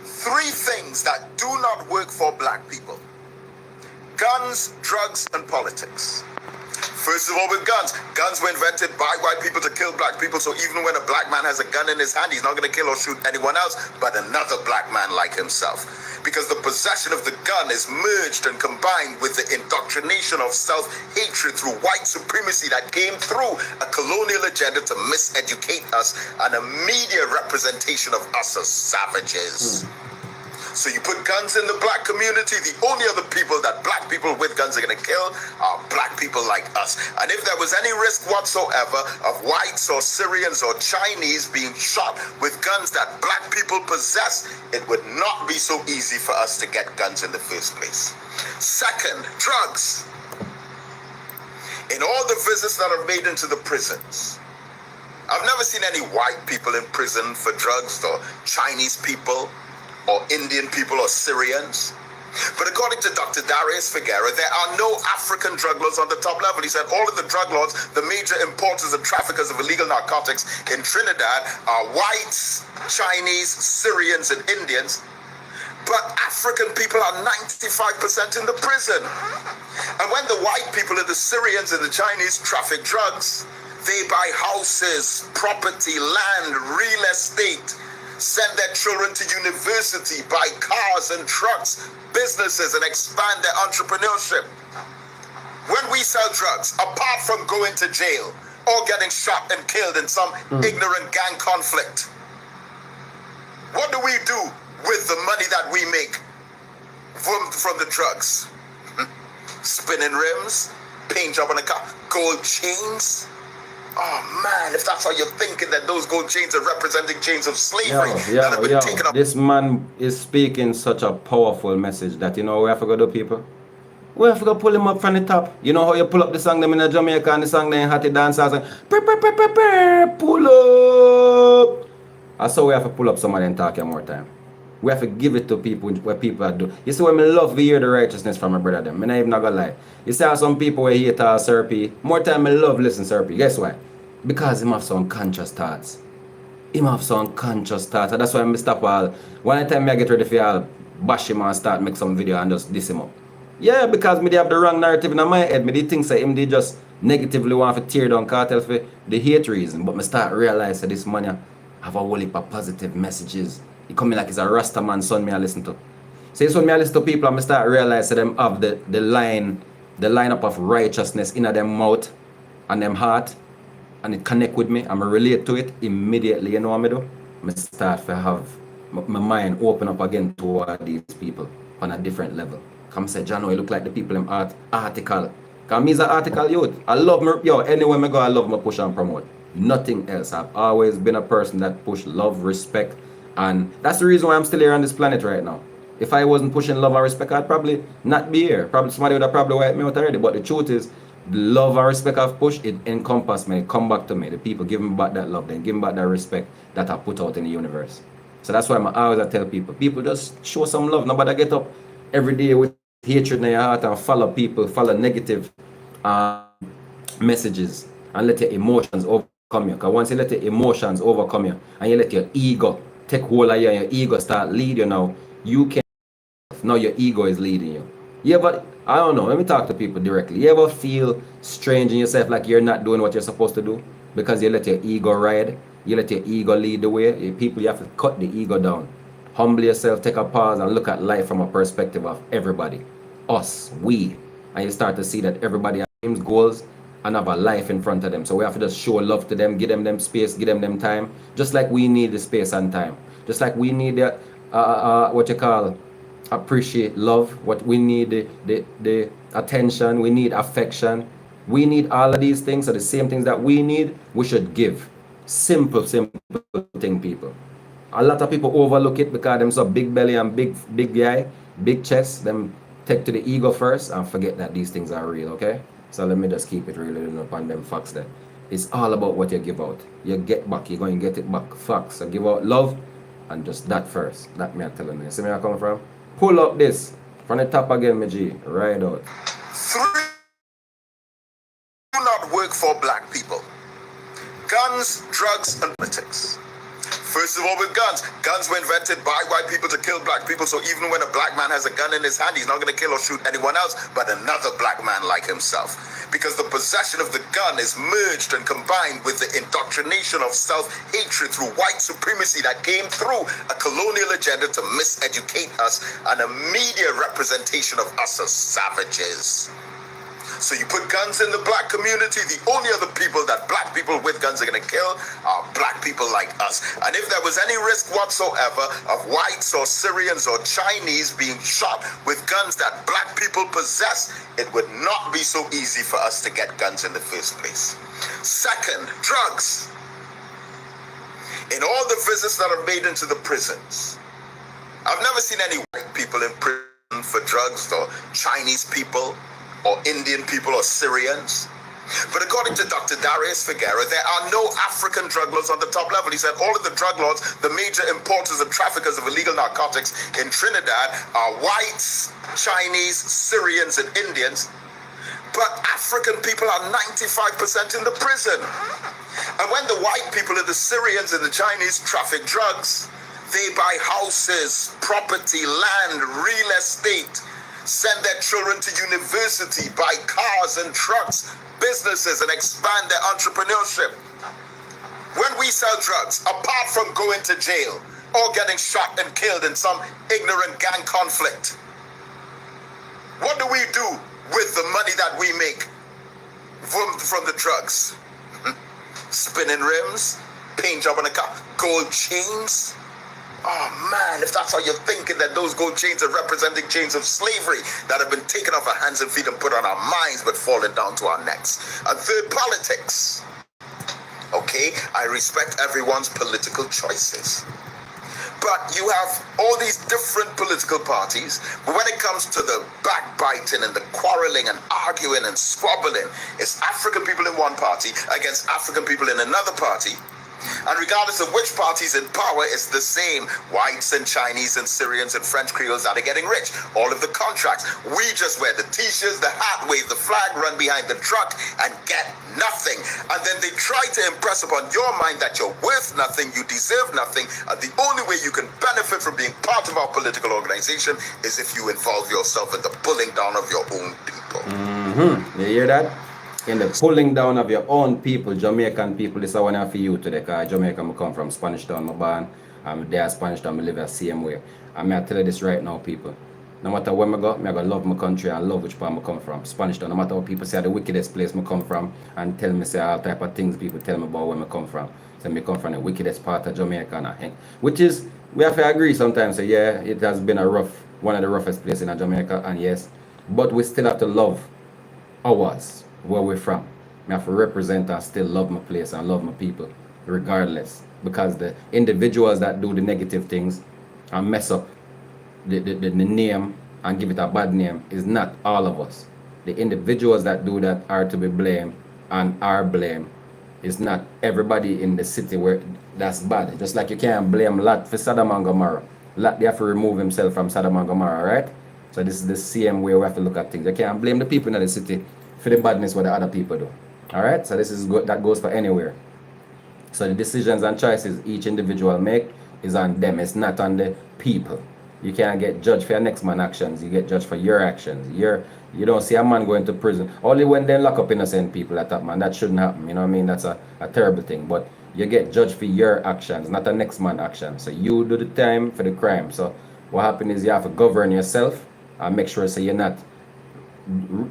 3 things that do not work for black people. Guns, drugs, and politics. First of all, with guns. Guns were invented by white people to kill black people, so even when a black man has a gun in his hand, he's not going to kill or shoot anyone else, but another black man like himself. Because the possession of the gun is merged and combined with the indoctrination of self-hatred through white supremacy that came through a colonial agenda to miseducate us and a media representation of us as savages. So you put guns in the black community, the only other people that black people with guns are going to kill are black people like us. And if there was any risk whatsoever of whites or Syrians or Chinese being shot with guns that black people possess, it would not be so easy for us to get guns in the first place. Second, drugs. In all the visits that are made into the prisons, I've never seen any white people in prison for drugs or Chinese people or Indian people or Syrians. But according to Dr. Darius Figuera, there are no African drug lords on the top level. He said all of the drug lords, the major importers and traffickers of illegal narcotics in Trinidad are whites, Chinese, Syrians, and Indians. But African people are 95% in the prison. And when the white people and the Syrians and the Chinese traffic drugs, they buy houses, property, land, real estate, send their children to university, buy cars and trucks, businesses, and expand their entrepreneurship. When we sell drugs, apart from going to jail or getting shot and killed in some ignorant gang conflict, what do we do with the money that we make from the drugs? Spinning rims, paint job on a car, gold chains. Oh man, if that's how you're thinking, that those gold chains are representing chains of slavery that have been taken off. This man is speaking such a powerful message that, you know, we have to go to people. We have to go pull him up from the top. You know how you pull up the song them in Jamaica and the song them Hattie dancers and pull up. That's how we have to pull up somebody and talk more time. We have to give it to people where people are doing. You see when I love to hear the righteousness from my brother them. I'm not even gonna lie. You see how some people where hate Sir more time I love listen Sir P. Guess why? Because him have some conscious thoughts. Him have some conscious thoughts. And that's why I stop all. One time I get ready for all bash him and start make some video and just diss him up. Yeah, because me they have the wrong narrative in my head. Me they think say him they just negatively want to tear down Cartel for the hate reason. But me start realize that this man have a whole heap of positive messages. He come in like he's a Rasta man son me I listen to. So it's when me I listen to people and me start realize that them have the lineup of righteousness in them mouth and them heart. And it connect with me and I relate to it immediately. You know what I do? I start to have my mind open up again toward these people on a different level. Come say, John, you look like the people in article. Because me is an article youth. I love me, anywhere I go, I love my push and promote. Nothing else. I've always been a person that push love, respect, and that's the reason why I'm still here on this planet right now. If I wasn't pushing love and respect, I'd probably not be here. Probably somebody would have probably wiped me out already. But the truth is, the love and respect I've pushed, it encompassed me, it come back to me. The people give me back that love, then give me back that respect that I put out in the universe. So that's why I always tell people just show some love. Nobody get up every day with hatred in your heart and follow people, follow negative messages and let your emotions overcome you. Because once you let your emotions overcome you and you let your ego take hold of you and your ego start lead you now, you can, now your ego is leading you. Yeah, but I don't know. Let me talk to people directly. You ever feel strange in yourself like you're not doing what you're supposed to do because you let your ego ride? You let your ego lead the way? People, you have to cut the ego down. Humble yourself, take a pause and look at life from a perspective of everybody. Us, we. And you start to see that everybody has dreams, goals, and have a life in front of them. So we have to just show love to them, give them space, give them time. Just like we need the space and time. Just like we need the, what you call, appreciate love, what we need the attention, we need affection, we need all of these things. So the same things that we need, we should give. Simple thing, people. A lot of people overlook it because them so big belly and big guy, big chest, them take to the ego first and forget that these things are real. Okay, so let me just keep it real upon them facts there. It's all about what you give out. You get back, you're going to get it back. Facts. So give out love and just that first. That me I'm telling you. See where I come from? Pull up this from the top again, my G. Right out. 3 do not work for black people. Guns, drugs, and politics. First of all, with guns were invented by white people to kill black people. So even when a black man has a gun in his hand, he's not going to kill or shoot anyone else but another black man like himself. Because the possession of the gun is merged and combined with the indoctrination of self-hatred through white supremacy that came through a colonial agenda to miseducate us and a media representation of us as savages. So you put guns in the black community, the only other people that black people with guns are going to kill are black people like us. And if there was any risk whatsoever of whites or Syrians or Chinese being shot with guns that black people possess, it would not be so easy for us to get guns in the first place. Second, drugs. In all the visits that are made into the prisons, I've never seen any white people in prison for drugs, or Chinese people, or Indian people, or Syrians. But according to Dr. Darius Figuera, there are no African drug lords on the top level. He said all of the drug lords, the major importers and traffickers of illegal narcotics in Trinidad are whites, Chinese, Syrians, and Indians. But African people are 95% in the prison. And when the white people and the Syrians and the Chinese traffic drugs, they buy houses, property, land, real estate, send their children to university, buy cars and trucks, businesses, and expand their entrepreneurship. When we sell drugs, apart from going to jail or getting shot and killed in some ignorant gang conflict, what do we do with the money that we make from the drugs? Spinning rims, paint job on a car, gold chains. Oh man, if that's how you're thinking, that those gold chains are representing chains of slavery that have been taken off our hands and feet and put on our minds but fallen down to our necks. And third, politics. Okay? I respect everyone's political choices. But you have all these different political parties, but when it comes to the backbiting and the quarreling and arguing and squabbling, it's African people in one party against African people in another party. And regardless of which party's in power, it's the same. Whites and Chinese and Syrians and French Creoles that are getting rich. All of the contracts. We just wear the t-shirts, the hat, wave the flag, run behind the truck, and get nothing. And then they try to impress upon your mind that you're worth nothing, you deserve nothing, and the only way you can benefit from being part of our political organization is if you involve yourself in the pulling down of your own people. You hear that? In the pulling down of your own people, Jamaican people. This is one for you today, because Jamaica I come from, Spanish Town, my born. I'm there, Spanish Town, I live the same way. And I tell you this right now, people. No matter where I go, I gotta love my country and love which part I come from. Spanish Town, no matter what people say the wickedest place I come from, and tell me say all type of things people tell me about where I come from. So I come from the wickedest part of Jamaica, and which is, we have to agree sometimes, say, yeah, it has been one of the roughest places in Jamaica, and yes, but we still have to love ours, where we're from. I have to represent and still love my place and love my people, regardless. Because the individuals that do the negative things and mess up the name and give it a bad name is not all of us. The individuals that do that are to be blamed and are blamed. It's not everybody in the city where that's bad. Just like you can't blame Lot for Sodom and Gomorrah. Lot, they have to remove himself from Sodom and Gomorrah, right? So this is the same way we have to look at things. You can't blame the people in the city for the badness what the other people do. Alright? So this is good, that goes for anywhere. So the decisions and choices each individual make is on them. It's not on the people. You can't get judged for your next man's actions. You get judged for your actions. You don't see a man going to prison. Only when they lock up innocent people at that, man. That shouldn't happen. You know what I mean? That's a terrible thing. But you get judged for your actions, not the next man's actions. So you do the time for the crime. So what happens is you have to govern yourself and make sure so you're not,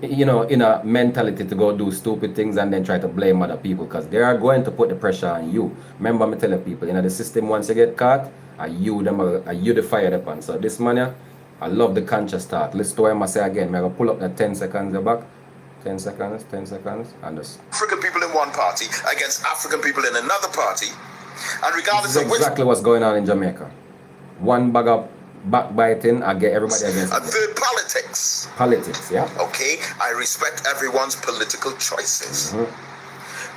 you know, in a mentality to go do stupid things and then try to blame other people, because they are going to put the pressure on you. Remember me telling people, you know, the system, once you get caught, are you the fired upon. So this man here, I love the conscious thought. Listen to what I say again. I'm going to pull up the 10 seconds back. 10 seconds, and just African people in one party against African people in another party. And regardless of which, exactly what's going on in Jamaica. One bag of backbiting, I get everybody against it. third, politics. Politics, yeah. Okay, I respect everyone's political choices.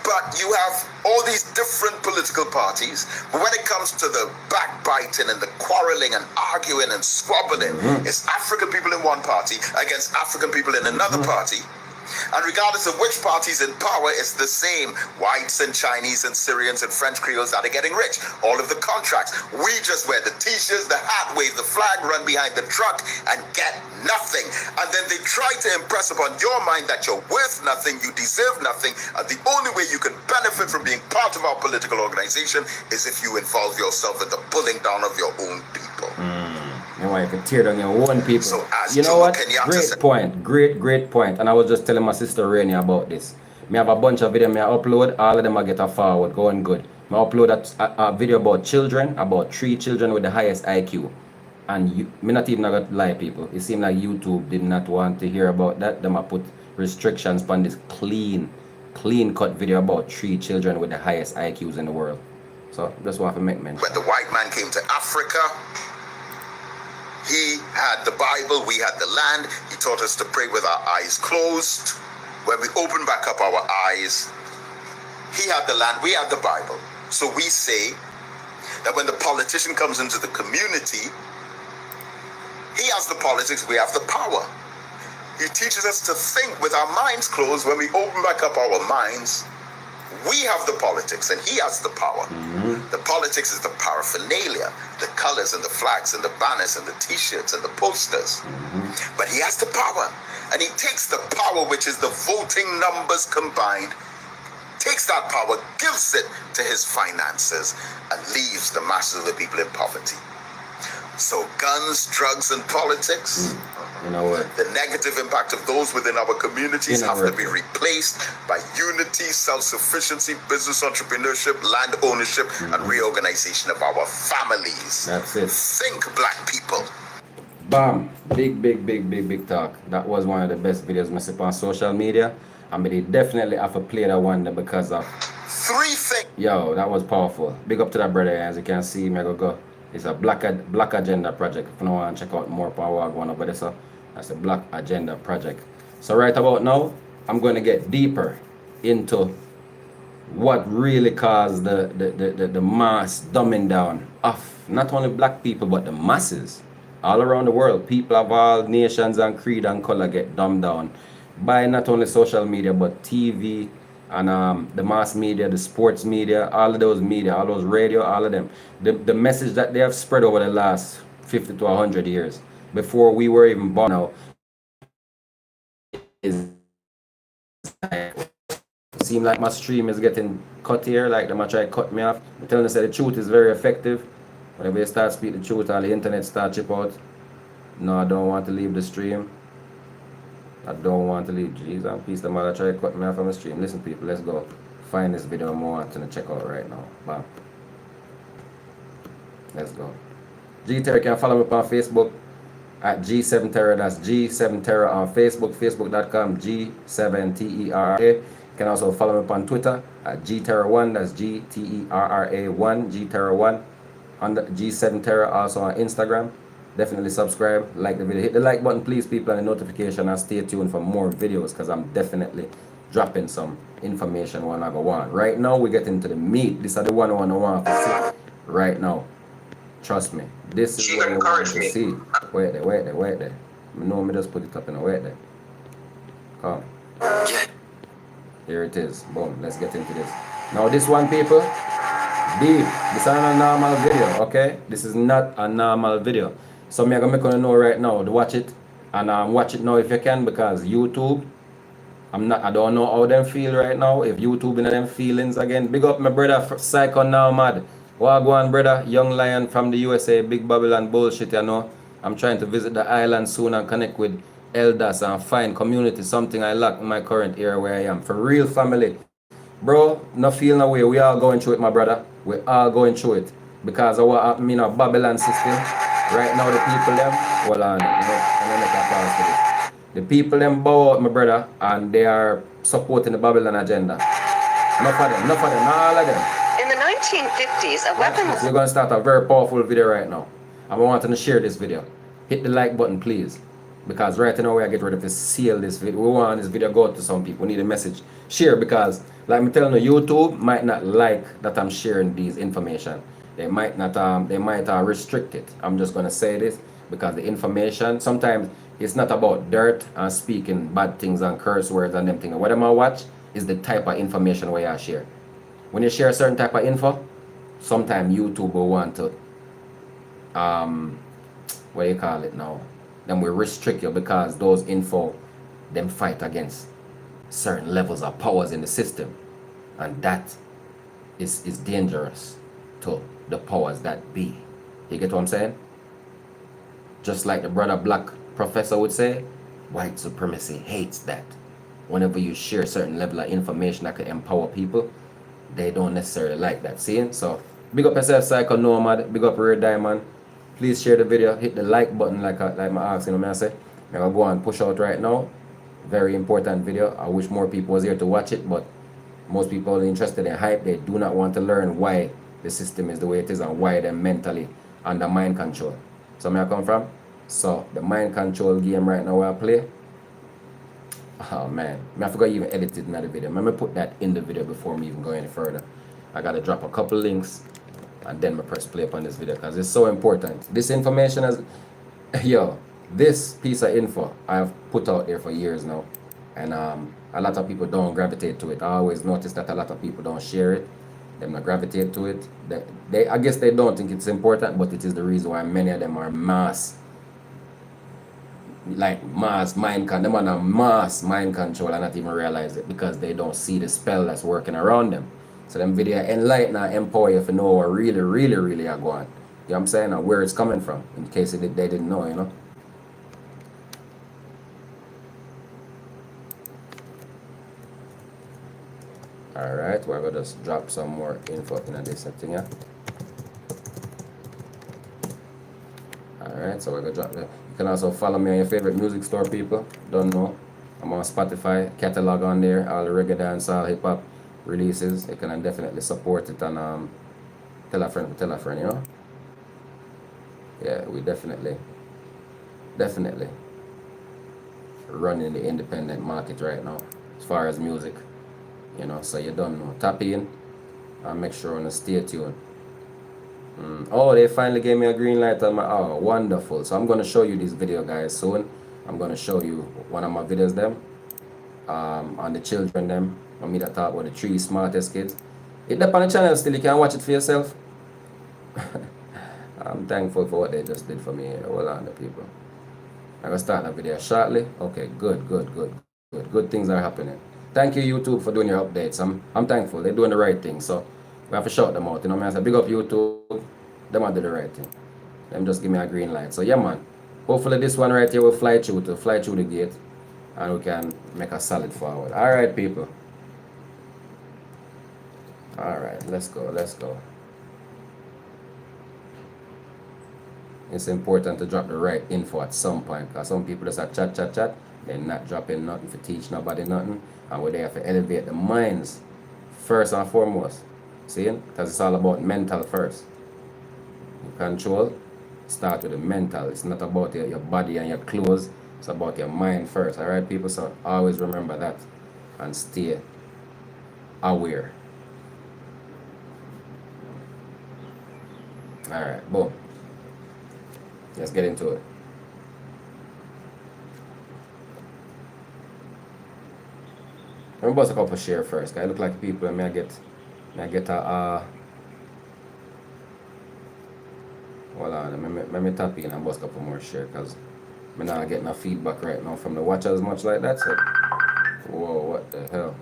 But you have all these different political parties, but when it comes to the backbiting and the quarreling and arguing and squabbling, it's African people in one party against African people in another party. And regardless of which party's in power, it's the same. Whites and Chinese and Syrians and French Creoles that are getting rich. All of the contracts. We just wear the t-shirts, the hat, wave the flag, run behind the truck, and get nothing. And then they try to impress upon your mind that you're worth nothing, you deserve nothing, and the only way you can benefit from being part of our political organization is if you involve yourself in the pulling down of your own people. You know, you can tear down your own people. So as you know what? Kenyatta Great said, point. Great point. And I was just telling my sister Rainy about this. Me have a bunch of videos I upload. All of them I get a forward. Going good. I upload a video about children, about 3 children with the highest IQ. And me not even gonna lie, people. It seemed like YouTube did not want to hear about that. Them I put restrictions on this clean cut video about 3 children with the highest IQs in the world. So just want to make mention. when the white man came to Africa, he had the Bible, we had the land. He taught us to pray with our eyes closed. When we open back up our eyes, he had the land, we had the Bible. So we say that when the politician comes into the community, he has the politics, we have the power. He teaches us to think with our minds closed. When we open back up our minds, we have the politics and he has the power. The politics is the paraphernalia, the colors and the flags and the banners and the t-shirts and the posters. But he has the power, and he takes the power, which is the voting numbers combined, takes that power, gives it to his finances, and leaves the masses of the people in poverty. So guns, drugs, and politics, You know what? the negative impact of those within our communities have to be replaced by unity, self-sufficiency, business entrepreneurship, land ownership, and reorganization of our families. That's it. Think, black people. Bam. Big talk. That was one of the best videos I see on social media. I mean, they definitely have to play that one there because of... Three things. Yo, that was powerful. Big up to that brother. As you can see, me go. It's a black agenda project. If you want to check out more power going over there, so that's a black agenda project. So right about now, I'm going to get deeper into what really caused the mass dumbing down of not only black people but the masses all around the world. People of all nations and creed and color get dumbed down by not only social media but TV and the mass media, the sports media, all of those media, all those radio, all of them. The message that they have spread over the last 50 to 100 years before we were even born now is seem like my stream is getting cut here, like them try to cut me off. I'm telling you that the truth is very effective. Whenever you start speaking the truth, all the internet start chip out. No, I don't want to leave the stream. I don't want to leave. Jeez, and peace, the mother try to cut me off from the stream. Listen, people, let's go find this video I'm wanting to check out right now. Bam. Let's go. G-Terra, can follow me on Facebook at G7Terra. That's G7Terra on Facebook, facebook.com, G7TERRA. You can also follow me on Twitter at GTerra1. That's GTERRA1, GTerra1. On the G7Terra, also on Instagram. Definitely subscribe, like the video. Hit the like button, please, people, and the notification, and stay tuned for more videos because I'm definitely dropping some information when I go on. Right now, we get into the meat. This is the one I want to see right now. Trust me. This is what you want to see. Wait there. I know me just put it up in a wait there. Come. Here it is. Boom. Let's get into this. Now this one, people, deep. This is not a normal video, okay? This is not a normal video. So I'm gonna make you know right now to watch it. And watch it now if you can, because YouTube, I don't know how them feel right now. If YouTube in them feelings again. Big up my brother Psycho Now Mad. Wagwan brother, Young Lion from the USA, Big Babylon bullshit, you know. I'm trying to visit the island soon and connect with elders and find community, something I lack in my current area where I am. For real family. Bro, no feel no way. We all going through it, my brother. We all going through it. Because of what happened in a Babylon system. Right now the people them, hold on, I'm make a pause for this. The people them bow out, my brother, and they are supporting the Babylon agenda. Enough of them, all of them. In the 1950s, a weapon was... We're going to start a very powerful video right now. I'm wanting to share this video. Hit the like button, please. Because right now I get ready to seal this video. We want this video to go to some people. We need a message. Share, because like I'm telling you, YouTube might not like that I'm sharing these information. They might restrict it. I'm just going to say this because the information, sometimes it's not about dirt and speaking bad things and curse words and them things. What I'm going to watch is the type of information where you share. When you share a certain type of info, sometimes YouTube will want to, what do you call it now? Then we restrict you because those info, them fight against certain levels of powers in the system. And that is dangerous to the powers that be. You get what I'm saying? Just like the brother Black professor would say, white supremacy hates that. Whenever you share a certain level of information that can empower people, they don't necessarily like that. See? So big up yourself, Psycho Nomad. Big up Rare Diamond. Please share the video. Hit the like button like my asking, you know what I say. I'm gonna go and push out right now. Very important video. I wish more people was here to watch it, but most people are interested in hype. They do not want to learn why the system is the way it is and why they're mentally under mind control. So where I come from? So the mind control game right now where I play. Oh man, I forgot even edited another video. Let me put that in the video before we even go any further. I gotta drop a couple links and then I press play upon this video because it's so important. This information is, this piece of info I've put out there for years now, and a lot of people don't gravitate to it. I always notice that a lot of people don't share it. They don't gravitate to it. I guess they don't think it's important, but it is the reason why many of them are mass mind control. Them on a mass mind control and not even realize it because they don't see the spell that's working around them. So them video enlighten and empower you if you know what really are going. You know what I'm saying? And where it's coming from, in case they didn't know, you know. Alright, we're gonna just drop some more info in this thing here. Alright, so we're gonna drop that. You can also follow me on your favorite music store, people. Don't know. I'm on Spotify, catalog on there, all the reggae, dancehall, hip-hop releases. You can definitely support it and tell a friend, you know? Yeah, we definitely running the independent market right now as far as music, you know, so you don't know. Tap in and make sure to stay tuned. Oh, they finally gave me a green light on my, oh, wonderful. So I'm going to show you this video, guys, soon. I'm going to show you one of my videos, them, on the children, them. I mean, I talk about the 3 smartest kids. It's up on the channel still, you can watch it for yourself. I'm thankful for what they just did for me. Hold on, the people. I'm going to start the video shortly. Okay, good. Good things are happening. Thank you, YouTube, for doing your updates. I'm thankful. They're doing the right thing. So we have to shout them out. You know what I mean? I say, big up YouTube. Them are do the right thing. Them just give me a green light. So yeah, man. Hopefully this one right here will fly through the gate. And we can make a solid forward. Alright, people. Alright, let's go. It's important to drop the right info at some point, because some people just have chat, they're not dropping nothing to teach nobody nothing, and we're there to elevate the minds first and foremost. See? Because it's all about mental first. Control, start with the mental. It's not about your body and your clothes, it's about your mind first. Alright, people? So always remember that and stay aware. Alright, boom. Let's get into it. I'm about to go for share first, guys. Look like people may I get a hold on, let me tap in and bust a couple more share, because I'm not getting no feedback right now from the watchers much like that. So whoa, what the hell?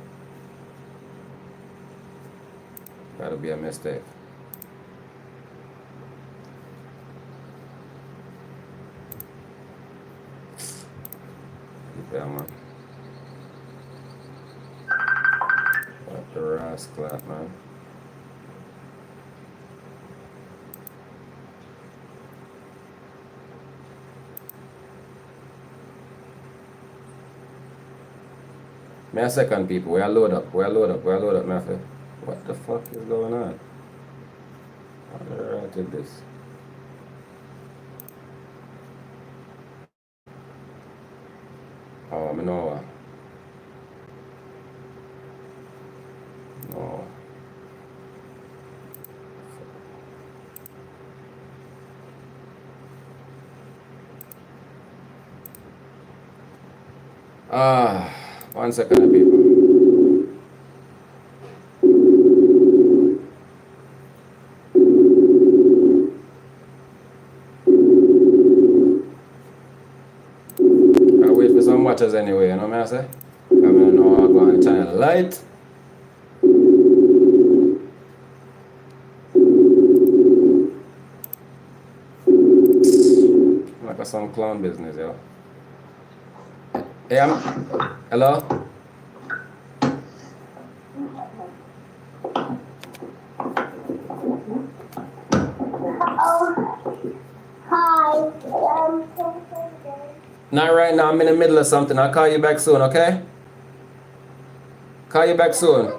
Gotta be a mistake. Yeah, man. What the rascal, man. May a second, people. We are load up, nothing. What the fuck is going on? How the right did this? Oh, I know. No. One second, people. I wait for some watchers anyway, you know what I say? I mean, know I go on the channel light. Like some clown business, yo. Hey, hello? Hi. Not right now, I'm in the middle of something. I'll call you back soon, okay? Call you back soon.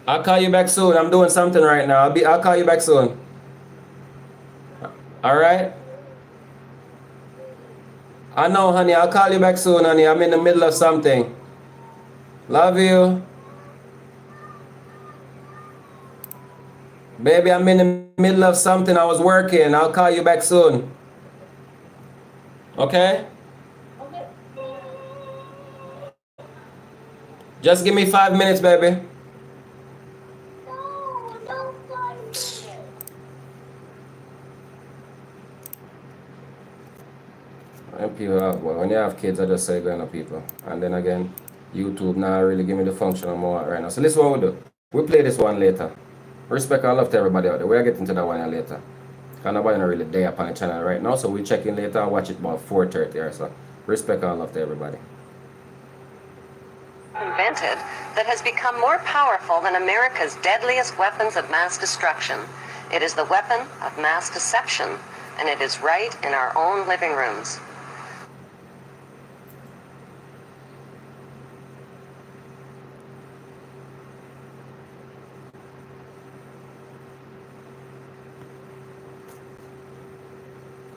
I'll call you back soon. I'm doing something right now. I'll call you back soon. Alright? I know, honey. I'll call you back soon, honey. I'm in the middle of something. Love you. Baby, I'm in the middle of something. I was working. I'll call you back soon. Okay? Just give me 5 minutes, baby. And people, well, when you have kids, I just say going to people. And then again, YouTube now really give me the function I'm more right now. So this is what we do. We play this one later. Respect and love to everybody out there. We'll get into that one later. Because nobody not really there up on the channel right now. So we check in later and watch it about 4:30 or so. Respect and love to everybody. Invented that has become more powerful than America's deadliest weapons of mass destruction. It is the weapon of mass deception, and it is right in our own living rooms.